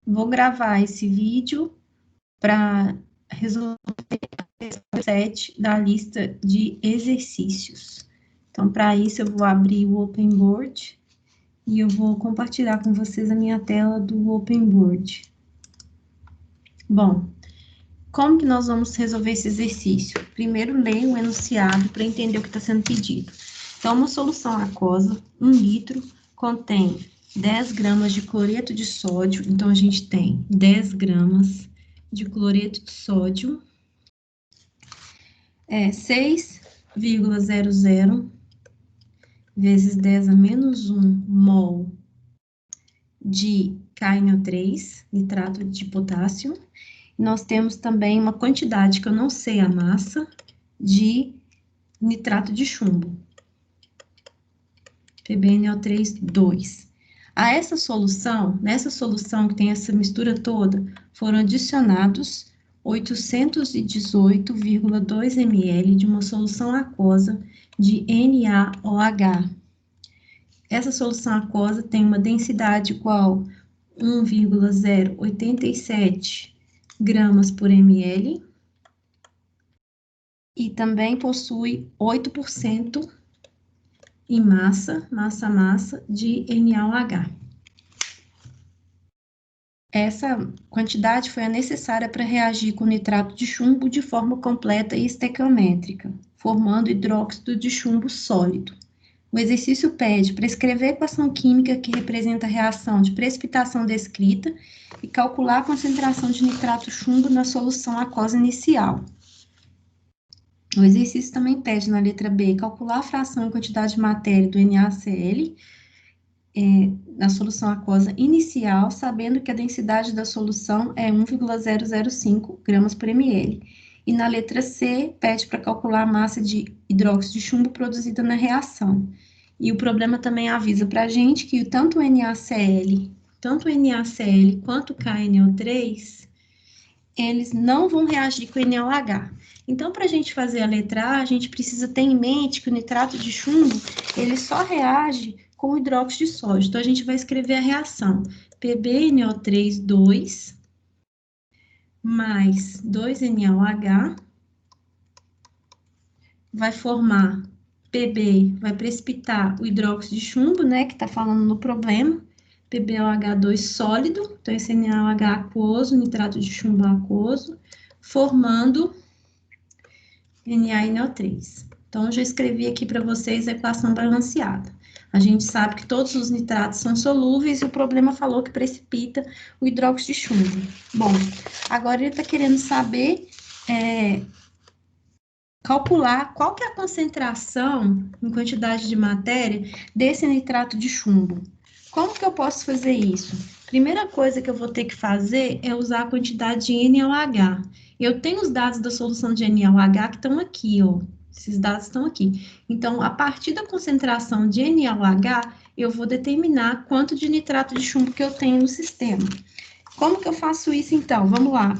Vou gravar esse vídeo para resolver o set da lista de exercícios. Então, para isso, eu vou abrir o Open Board e eu vou compartilhar com vocês a minha tela do Open Board. Bom, como que nós vamos resolver esse exercício? Primeiro, leia o enunciado para entender o que está sendo pedido. Então, uma solução aquosa, 1 litro, contém 10 gramas de cloreto de sódio. Então, a gente tem 10 gramas de cloreto de sódio, 6,00 vezes 10 a menos 1 mol de KNO3, nitrato de potássio. Nós temos também uma quantidade, que eu não sei a massa, de nitrato de chumbo, PbNO3, 2. A essa solução, nessa solução que tem essa mistura toda, foram adicionados 818,2 ml de uma solução aquosa de NaOH. Essa solução aquosa tem uma densidade igual 1,087 gramas por ml e também possui 8% em massa de NaOH. Essa quantidade foi a necessária para reagir com nitrato de chumbo de forma completa e estequiométrica, formando hidróxido de chumbo sólido. O exercício pede para escrever a equação química que representa a reação de precipitação descrita e calcular a concentração de nitrato chumbo na solução aquosa inicial. O exercício também pede, na letra B, calcular a fração e quantidade de matéria do NaCl na solução aquosa inicial, sabendo que a densidade da solução é 1,005 gramas por ml. E na letra C, pede para calcular a massa de hidróxido de chumbo produzida na reação. E o problema também avisa para a gente que tanto o NaCl quanto o KNO3, eles não vão reagir com o NaOH. Então, para a gente fazer a letra A, a gente precisa ter em mente que o nitrato de chumbo, ele só reage com o hidróxido de sódio. Então, a gente vai escrever a reação PbNO3, 2, mais 2NaOH, vai formar Pb, vai precipitar o hidróxido de chumbo, né, que está falando no problema, PbOH2 sólido, então esse NaOH aquoso, nitrato de chumbo aquoso, formando NaNO3. Então, eu já escrevi aqui para vocês a equação balanceada. A gente sabe que todos os nitratos são solúveis e o problema falou que precipita o hidróxido de chumbo. Bom, agora ele está querendo saber, calcular qual que é a concentração em quantidade de matéria desse nitrato de chumbo. Como que eu posso fazer isso? Primeira coisa que eu vou ter que fazer é usar a quantidade de NaOH. Eu tenho os dados da solução de NaOH que estão aqui, ó. Esses dados estão aqui. Então, a partir da concentração de NaOH, eu vou determinar quanto de nitrato de chumbo que eu tenho no sistema. Como que eu faço isso, então? Vamos lá.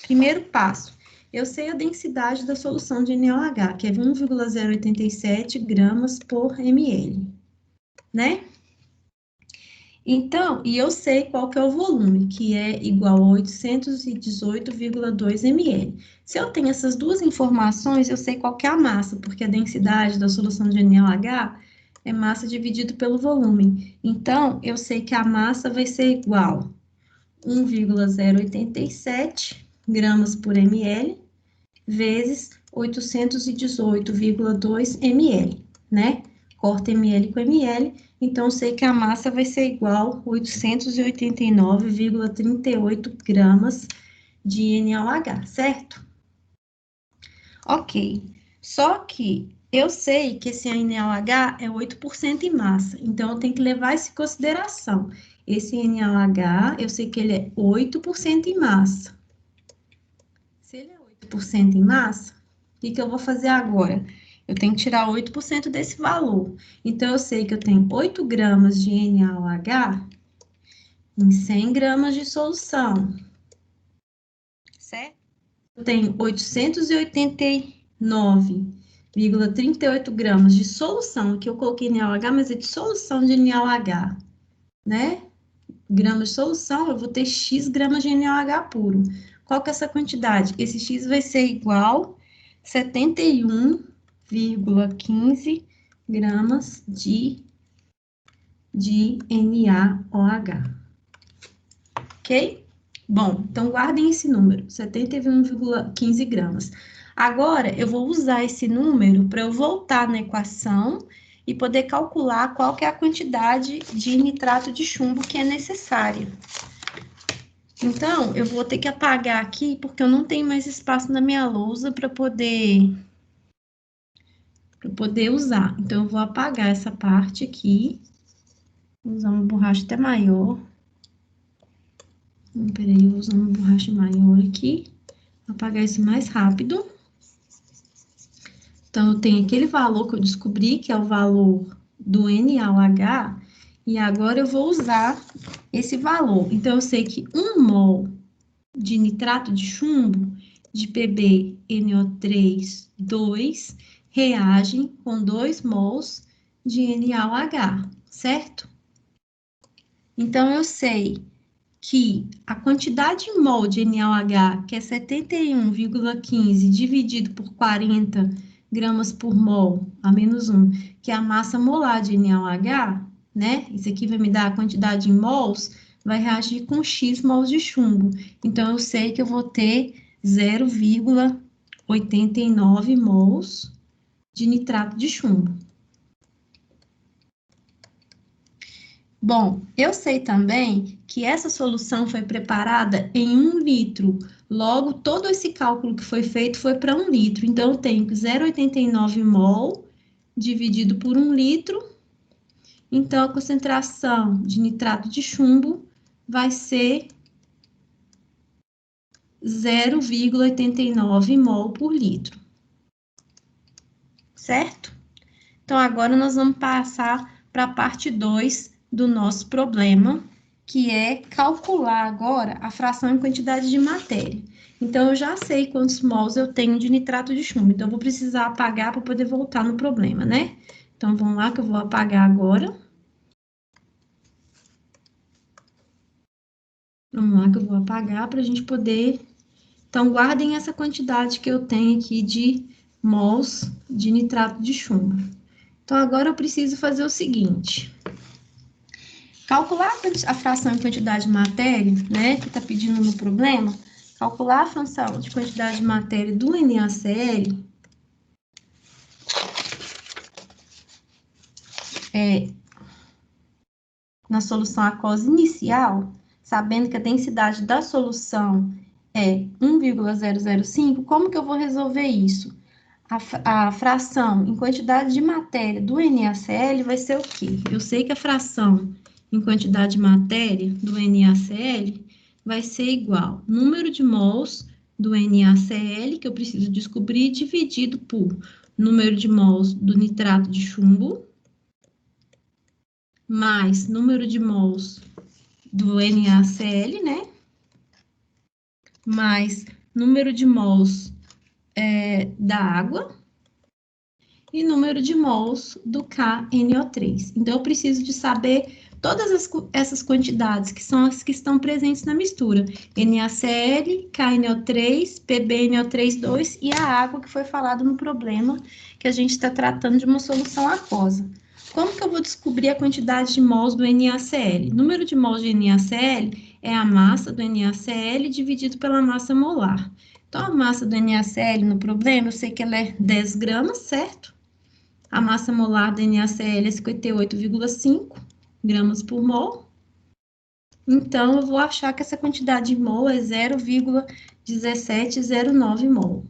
Primeiro passo. Eu sei a densidade da solução de NaOH, que é 1,087 gramas por ml, né? Então, e eu sei qual que é o volume, que é igual a 818,2 ml. Se eu tenho essas duas informações, eu sei qual que é a massa, porque a densidade da solução de NaOH é massa dividido pelo volume. Então, eu sei que a massa vai ser igual a 1,087 gramas por ml, vezes 818,2 ml, né? Corta ml com ml, então, sei que a massa vai ser igual a 889,38 gramas de NaOH, certo? Ok. Só que eu sei que esse NaOH é 8% em massa, então eu tenho que levar isso em consideração. Esse NaOH, eu sei que ele é 8% em massa. Se ele é 8% em massa, o que eu vou fazer agora? Eu tenho que tirar 8% desse valor. Então, eu sei que eu tenho 8 gramas de NaOH em 100 gramas de solução, certo? Eu tenho 889,38 gramas de solução, que eu coloquei NaOH, mas é de solução de NaOH, né? gramas de solução, eu vou ter X gramas de NaOH puro. Qual que é essa quantidade? Esse X vai ser igual a 71,15 gramas de NaOH. Ok? Bom, então guardem esse número, 71,15 gramas. Agora, eu vou usar esse número para eu voltar na equação e poder calcular qual que é a quantidade de nitrato de chumbo que é necessária. Então, eu vou ter que apagar aqui, porque eu não tenho mais espaço na minha lousa para poder usar. Então, eu vou apagar essa parte aqui. Vou usar uma borracha até maior. Peraí, eu vou usar uma borracha maior aqui. Vou apagar isso mais rápido. Então, eu tenho aquele valor que eu descobri, que é o valor do NaOH, e agora eu vou usar esse valor. Então, eu sei que 1 mol de nitrato de chumbo, de PbNO3, 2, reagem com 2 mols de NaOH, certo? Então, eu sei que a quantidade em mol de NaOH, que é 71,15 dividido por 40 gramas por mol, a menos 1, que é a massa molar de NaOH, né? Isso aqui vai me dar a quantidade em mols, vai reagir com X mols de chumbo. Então, eu sei que eu vou ter 0,89 mols de nitrato de chumbo. Bom, eu sei também que essa solução foi preparada em 1 litro. Logo, todo esse cálculo que foi feito foi para 1 litro. Então, eu tenho que 0,89 mol dividido por 1 litro. Então, a concentração de nitrato de chumbo vai ser 0,89 mol por litro. Certo? Então, agora nós vamos passar para a parte 2 do nosso problema, que é calcular agora a fração em quantidade de matéria. Então, eu já sei quantos mols eu tenho de nitrato de chumbo, então eu vou precisar apagar para poder voltar no problema, né? Então, vamos lá que eu vou apagar agora. Vamos lá que eu vou apagar para a gente poder... Então, guardem essa quantidade que eu tenho aqui de mols de nitrato de chumbo. Então, agora eu preciso fazer o seguinte... Calcular a fração em quantidade de matéria, né, que está pedindo no problema, calcular a fração de quantidade de matéria do NaCl na solução aquosa inicial, sabendo que a densidade da solução é 1,005, como que eu vou resolver isso? A fração em quantidade de matéria do NaCl vai ser o quê? Eu sei que a fração em quantidade de matéria do NaCl vai ser igual número de mols do NaCl, que eu preciso descobrir, dividido por número de mols do nitrato de chumbo, mais número de mols do NaCl, né? Mais número de mols da água, e número de mols do KNO3. Então, eu preciso de saber todas essas quantidades, que são as que estão presentes na mistura. NaCl, KNO3, PbNO3,2 e a água que foi falado no problema, que a gente está tratando de uma solução aquosa. Como que eu vou descobrir a quantidade de mols do NaCl? O número de mols de NaCl é a massa do NaCl dividido pela massa molar. Então, a massa do NaCl no problema, eu sei que ela é 10 gramas, certo? A massa molar do NaCl é 58,5 gramas por mol. Então, eu vou achar que essa quantidade de mol é 0,1709 mol.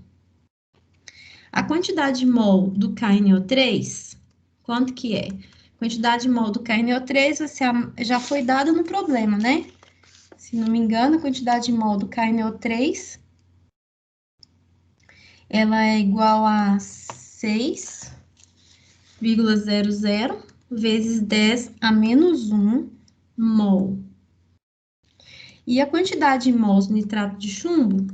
A quantidade de mol do KNO3, quanto que é? A quantidade de mol do KNO3 já foi dada no problema, né? Se não me engano, a quantidade de mol do KNO3, ela é igual a 6,00 vezes 10 a menos 1 mol. E a quantidade de mols de nitrato de chumbo,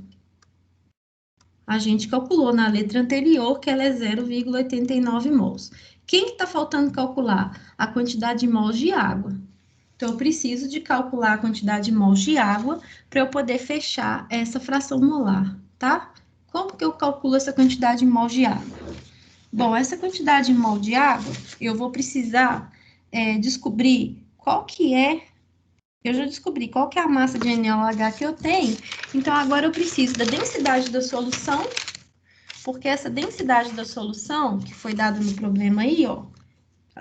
a gente calculou na letra anterior que ela é 0,89 mols. Quem que está faltando calcular? A quantidade de mols de água. Então, eu preciso de calcular a quantidade de mols de água para eu poder fechar essa fração molar, tá? Como que eu calculo essa quantidade de mols de água? Bom, essa quantidade de mol de água, eu vou precisar descobrir qual que é. Eu já descobri qual que é a massa de NaOH que eu tenho. Então, agora eu preciso da densidade da solução, porque essa densidade da solução, que foi dada no problema aí, ó,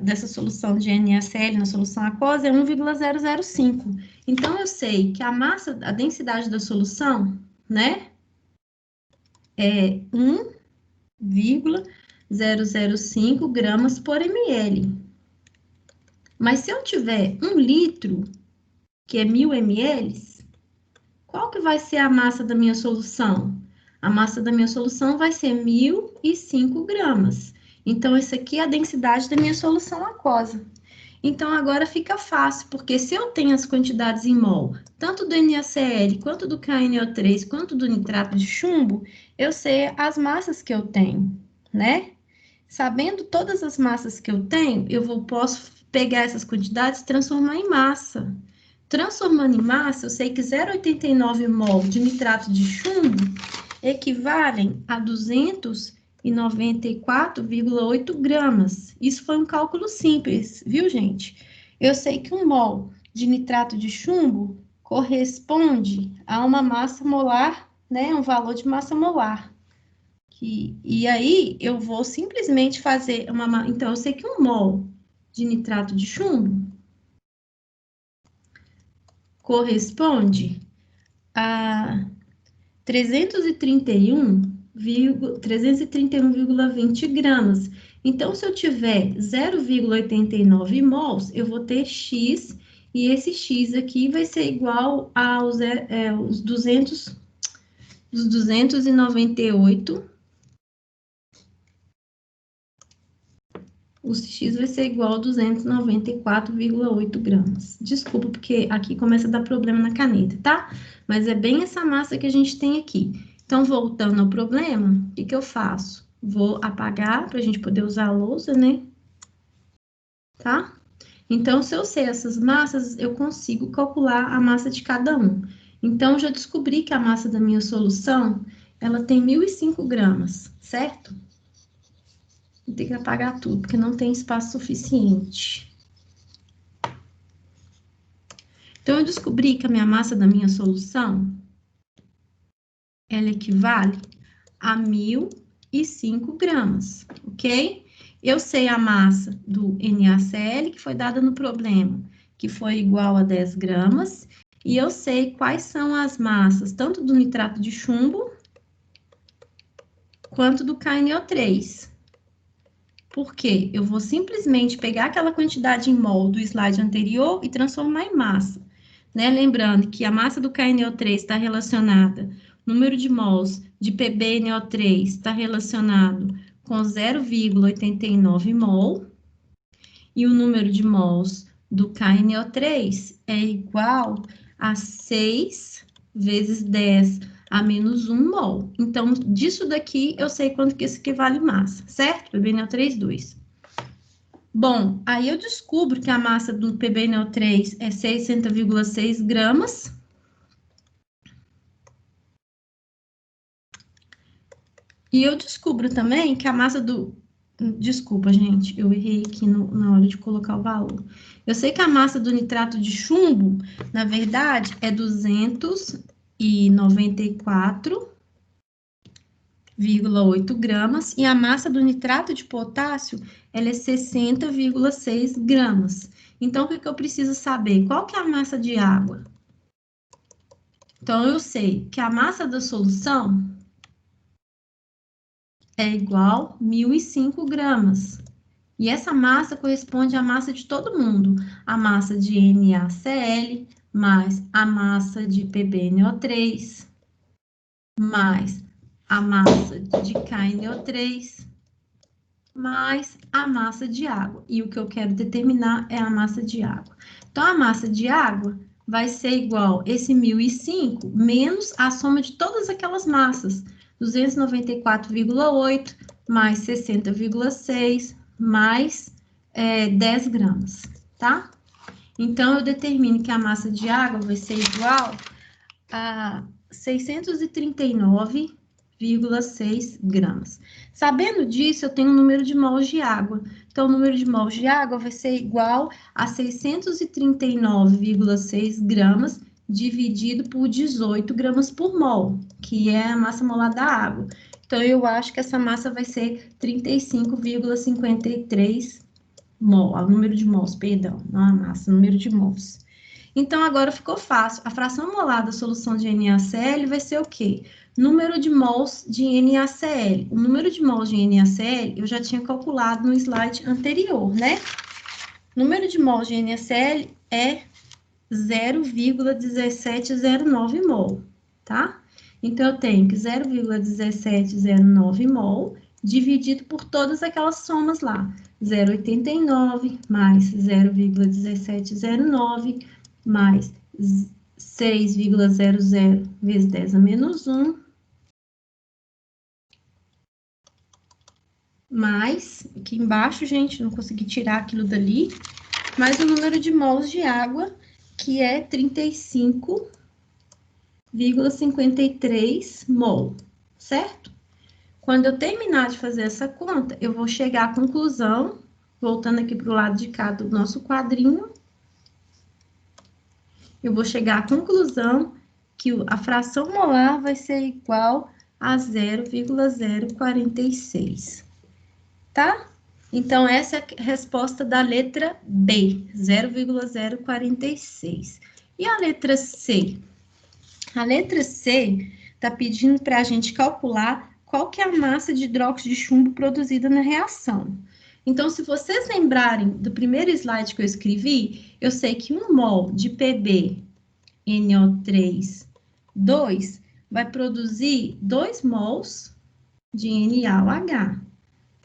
dessa solução de NaCl na solução aquosa é 1,005. Então, eu sei que a massa, a densidade da solução, né, é 1,005 gramas por ml. Mas se eu tiver 1 litro, que é 1000 ml, qual que vai ser a massa da minha solução? A massa da minha solução vai ser 1005 gramas. Então, essa aqui é a densidade da minha solução aquosa. Então, agora fica fácil, porque se eu tenho as quantidades em mol, tanto do NaCl, quanto do KNO3, quanto do nitrato de chumbo, eu sei as massas que eu tenho, né? Sabendo todas as massas que eu tenho, posso pegar essas quantidades e transformar em massa. Transformando em massa, eu sei que 0,89 mol de nitrato de chumbo equivalem a 294,8 gramas. Isso foi um cálculo simples, viu, gente? Eu sei que 1 mol de nitrato de chumbo corresponde a uma massa molar, né? Um valor de massa molar. E aí, eu vou simplesmente fazer uma... Então, eu sei que 1 mol de nitrato de chumbo corresponde a 331,20 gramas. Então, se eu tiver 0,89 mols, eu vou ter X, e esse X aqui vai ser igual aos os 298. O X vai ser igual a 294,8 gramas. Desculpa, porque aqui começa a dar problema na caneta, tá? Mas é bem essa massa que a gente tem aqui. Então, voltando ao problema, o que eu faço? Vou apagar para a gente poder usar a lousa, né? Tá? Então, se eu sei essas massas, eu consigo calcular a massa de cada um. Então, já descobri que a massa da minha solução, ela tem 1.005 gramas, certo? Vou ter que apagar tudo, porque não tem espaço suficiente. Então, eu descobri que a minha massa da minha solução, ela equivale a 1.005 gramas, ok? Eu sei a massa do NaCl, que foi dada no problema, que foi igual a 10 gramas, e eu sei quais são as massas, tanto do nitrato de chumbo, quanto do KNO3. Por quê? Eu vou simplesmente pegar aquela quantidade em mol do slide anterior e transformar em massa, né? Lembrando que a massa do KNO3 está relacionada, número de mols de PbNO3 está relacionado com 0,89 mol, e o número de mols do KNO3 é igual a 6 vezes 10 a menos 1 mol. Então, disso daqui, eu sei quanto que isso equivale massa, certo? PbNO3, 2. Bom, aí eu descubro que a massa do PbNO3 é 60,6 gramas. E eu descubro também que a massa do... Desculpa, gente, eu errei aqui na hora de colocar o valor. Eu sei que a massa do nitrato de chumbo, na verdade, é 294,8 gramas, e a massa do nitrato de potássio, ela é 60,6 gramas. Então, o que eu preciso saber? Qual que é a massa de água? Então, eu sei que a massa da solução é igual a 1.005 gramas. E essa massa corresponde à massa de todo mundo. A massa de NaCl, mais a massa de PbNO3, mais a massa de KNO3, mais a massa de água. E o que eu quero determinar é a massa de água. Então, a massa de água vai ser igual esse 1.005 menos a soma de todas aquelas massas. 294,8 mais 60,6 mais 10 gramas, tá? Então, eu determino que a massa de água vai ser igual a 639,6 gramas. Sabendo disso, eu tenho o número de mols de água. Então, o número de mols de água vai ser igual a 639,6 gramas dividido por 18 gramas por mol, que é a massa molar da água. Então, eu acho que essa massa vai ser 35,53 mol, o número de mols, perdão, não a massa, o número de mols. Então, agora ficou fácil. A fração molar da solução de NaCl vai ser o quê? Número de mols de NaCl. O número de mols de NaCl eu já tinha calculado no slide anterior, né? O número de mols de NaCl é 0,1709 mol, tá? Então, eu tenho que 0,1709 mol dividido por todas aquelas somas lá. 0,89 mais 0,1709 mais 6,00 vezes 10 a menos 1, mais, aqui embaixo, gente, não consegui tirar aquilo dali, mais o número de mols de água, que é 35,53 mol, certo? Quando eu terminar de fazer essa conta, eu vou chegar à conclusão, voltando aqui para o lado de cá do nosso quadrinho, eu vou chegar à conclusão que a fração molar vai ser igual a 0,046, tá? Então, essa é a resposta da letra B, 0,046. E a letra C? A letra C está pedindo para a gente calcular qual que é a massa de hidróxido de chumbo produzida na reação. Então, se vocês lembrarem do primeiro slide que eu escrevi, eu sei que 1 mol de PbNO3, 2, vai produzir 2 mols de NaOH.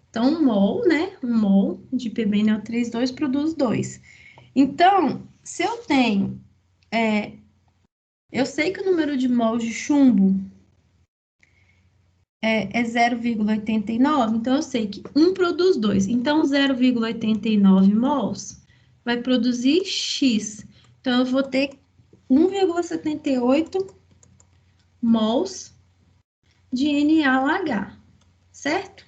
Então, 1 mol, né? 1 mol de PbNO3, 2 produz 2. Então, se eu tenho... eu sei que o número de mols de chumbo é 0,89, então eu sei que 1 produz 2. Então, 0,89 mols vai produzir X. Então, eu vou ter 1,78 mols de NaOH, certo?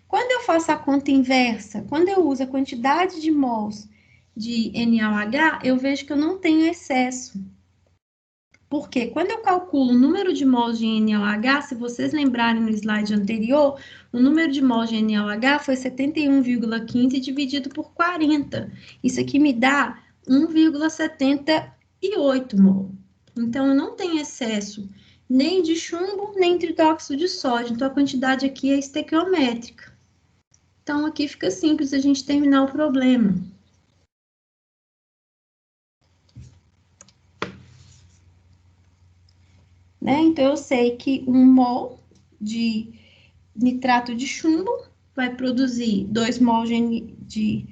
Quando eu faço a conta inversa, quando eu uso a quantidade de mols de NaOH, eu vejo que eu não tenho excesso. Porque quando eu calculo o número de mols de NaOH, se vocês lembrarem no slide anterior, o número de mols de NaOH foi 71,15 dividido por 40. Isso aqui me dá 1,78 mol. Então, eu não tenho excesso nem de chumbo, nem de hidróxido de sódio. Então, a quantidade aqui é estequiométrica. Então, aqui fica simples a gente terminar o problema. Né? Então, eu sei que 1 mol de nitrato de chumbo vai produzir 2 mol de...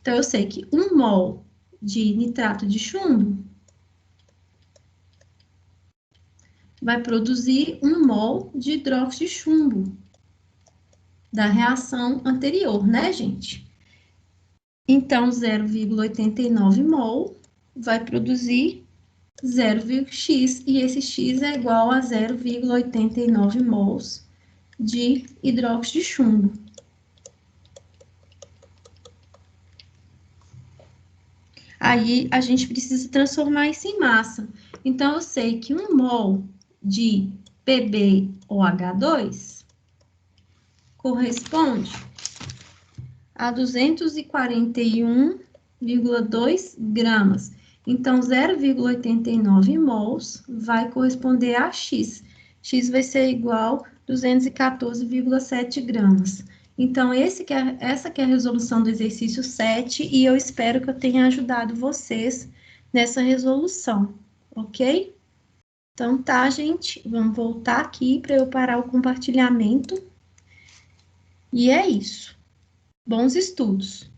Então, eu sei que 1 mol de nitrato de chumbo vai produzir 1 mol de hidróxido de chumbo da reação anterior, né, gente? Então, 0,89 mol vai produzir 0,x, e esse x é igual a 0,89 mols de hidróxido de chumbo. Aí, a gente precisa transformar isso em massa. Então, eu sei que 1 mol de PbOH2 corresponde a 241,2 gramas. Então, 0,89 mols vai corresponder a X. X vai ser igual a 214,7 gramas. Então, essa que é a resolução do exercício 7, e eu espero que eu tenha ajudado vocês nessa resolução, ok? Então, tá, gente? Vamos voltar aqui para eu parar o compartilhamento. E é isso. Bons estudos!